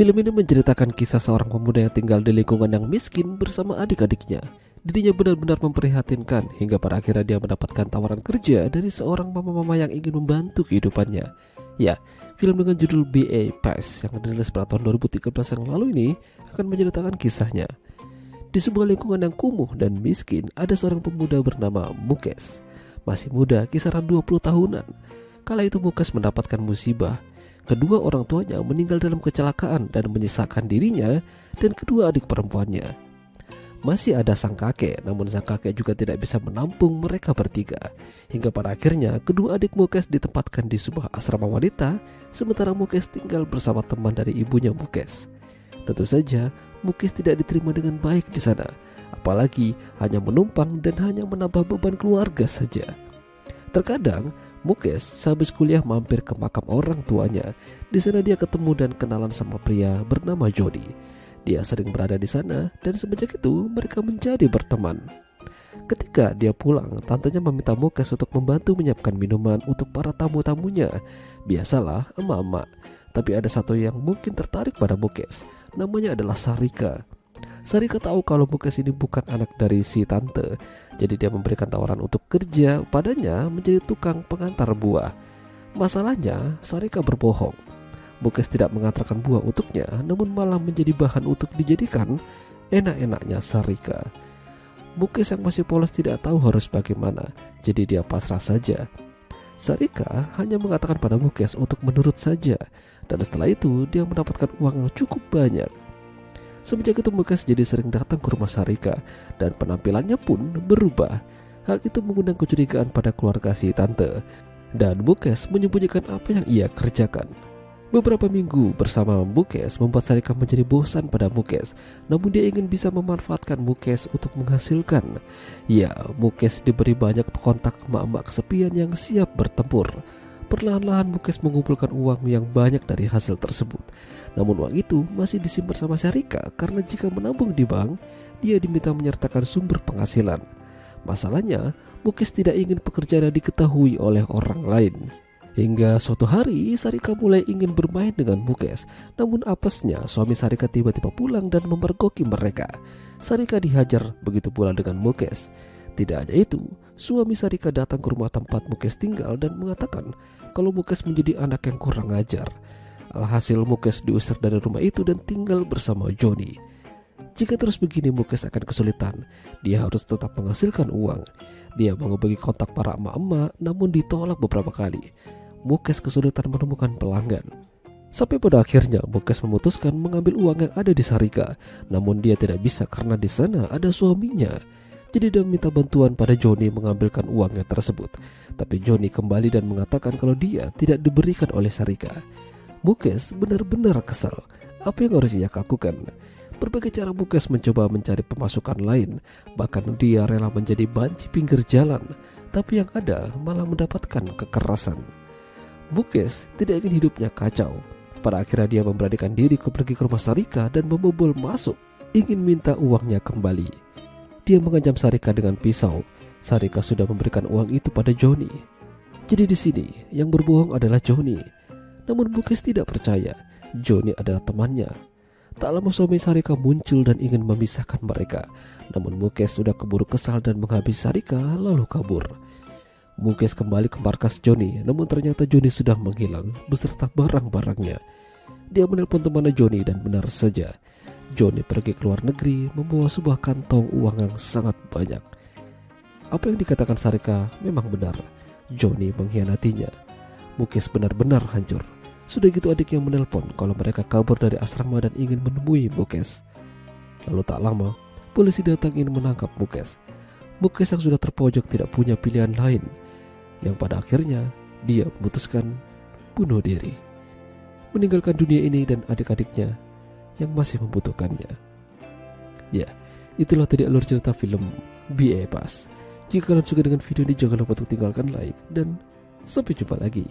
Film ini menceritakan kisah seorang pemuda yang tinggal di lingkungan yang miskin bersama adik-adiknya. Dirinya benar-benar memprihatinkan hingga pada akhirnya dia mendapatkan tawaran kerja dari seorang mama-mama yang ingin membantu kehidupannya. Ya, film dengan judul B.A. Pass yang dirilis pada tahun 2013 yang lalu ini akan menceritakan kisahnya. Di sebuah lingkungan yang kumuh dan miskin, ada seorang pemuda bernama Mukes. Masih muda, kisaran 20 tahunan. Kala itu Mukes mendapatkan musibah. Kedua orang tuanya meninggal dalam kecelakaan dan menyisakan dirinya dan kedua adik perempuannya. Masih ada sang kakek, namun sang kakek juga tidak bisa menampung mereka bertiga. Hingga pada akhirnya kedua adik Mukes ditempatkan di sebuah asrama wanita, sementara Mukes tinggal bersama teman dari ibunya Mukes. Tentu saja Mukes tidak diterima dengan baik di sana, apalagi hanya menumpang dan hanya menambah beban keluarga saja. Terkadang Mukes sehabis kuliah mampir ke makam orang tuanya. Di sana dia ketemu dan kenalan sama pria bernama Jody. Dia sering berada di sana dan semenjak itu mereka menjadi berteman. Ketika dia pulang, tantenya meminta Mukes untuk membantu menyiapkan minuman untuk para tamu-tamunya. Biasalah emak-emak. Tapi ada satu yang mungkin tertarik pada Mukes. Namanya adalah Sarika. Sarika tahu kalau Mukes ini bukan anak dari si tante. Jadi dia memberikan tawaran untuk kerja padanya menjadi tukang pengantar buah. Masalahnya Sarika berbohong. Mukes tidak mengantarkan buah untuknya, namun malah menjadi bahan untuk dijadikan enak-enaknya Sarika. Mukes yang masih polos tidak tahu harus bagaimana, jadi dia pasrah saja. Sarika hanya mengatakan pada Mukes untuk menurut saja, dan setelah itu dia mendapatkan uang yang cukup banyak. Semenjak itu Mukes jadi sering datang ke rumah Sarika dan penampilannya pun berubah. Hal itu mengundang kecurigaan pada keluarga si tante, dan Mukes menyembunyikan apa yang ia kerjakan. Beberapa minggu bersama Mukes membuat Sarika menjadi bosan pada Mukes, namun dia ingin bisa memanfaatkan Mukes untuk menghasilkan. Ya, Mukes diberi banyak kontak emak-emak kesepian yang siap bertempur. Perlahan-lahan Mukes mengumpulkan uang yang banyak dari hasil tersebut. Namun uang itu masih disimpan sama Sarika karena jika menabung di bank, dia diminta menyertakan sumber penghasilan. Masalahnya, Mukes tidak ingin pekerjaannya diketahui oleh orang lain. Hingga suatu hari Sarika mulai ingin bermain dengan Mukes. Namun apesnya suami Sarika tiba-tiba pulang dan memergoki mereka. Sarika dihajar, begitu pula dengan Mukes. Tidak hanya itu, suami Sarika datang ke rumah tempat Mukes tinggal dan mengatakan kalau Mukes menjadi anak yang kurang ajar. Alhasil Mukes diusir dari rumah itu dan tinggal bersama Johnny. Jika terus begini Mukes akan kesulitan. Dia harus tetap menghasilkan uang. Dia menghubungi kontak para emak-emak namun ditolak beberapa kali. Mukes kesulitan menemukan pelanggan. Sampai pada akhirnya Mukes memutuskan mengambil uang yang ada di Sarika. Namun dia tidak bisa karena di sana ada suaminya. Jadi dia meminta bantuan pada Johnny mengambilkan uangnya tersebut. Tapi Johnny kembali dan mengatakan kalau dia tidak diberikan oleh Sarika. Mukes benar-benar kesal. Apa yang harus ia lakukan? Berbagai cara Mukes mencoba mencari pemasukan lain. Bahkan dia rela menjadi banci pinggir jalan. Tapi yang ada malah mendapatkan kekerasan. Mukes tidak ingin hidupnya kacau. Pada akhirnya dia memberanikan diri pergi ke rumah Sarika dan membobol masuk, ingin minta uangnya kembali. Dia mengancam Sarika dengan pisau. Sarika sudah memberikan uang itu pada Johnny. Jadi di sini yang berbohong adalah Johnny. Namun Mukes tidak percaya. Johnny adalah temannya. Tak lama suami Sarika muncul dan ingin memisahkan mereka. Namun Mukes sudah keburu kesal dan menghabisi Sarika lalu kabur. Mukes kembali ke markas Johnny, namun ternyata Johnny sudah menghilang beserta barang-barangnya. Dia menelpon temannya Johnny dan benar saja, Johnny pergi ke luar negeri membawa sebuah kantong uang yang sangat banyak. Apa yang dikatakan Sarika memang benar. Johnny mengkhianatinya. Mukes benar-benar hancur. Sudah gitu adiknya menelpon kalau mereka kabur dari asrama dan ingin menemui Mukes. Lalu tak lama, polisi datang ingin menangkap Mukes. Mukes yang sudah terpojok tidak punya pilihan lain, yang pada akhirnya dia memutuskan bunuh diri, meninggalkan dunia ini dan adik-adiknya yang masih membutuhkannya. Ya, itulah tadi alur cerita film B.A. Pass. Jika kalian suka dengan video ini, jangan lupa untuk tinggalkan like dan sampai jumpa lagi.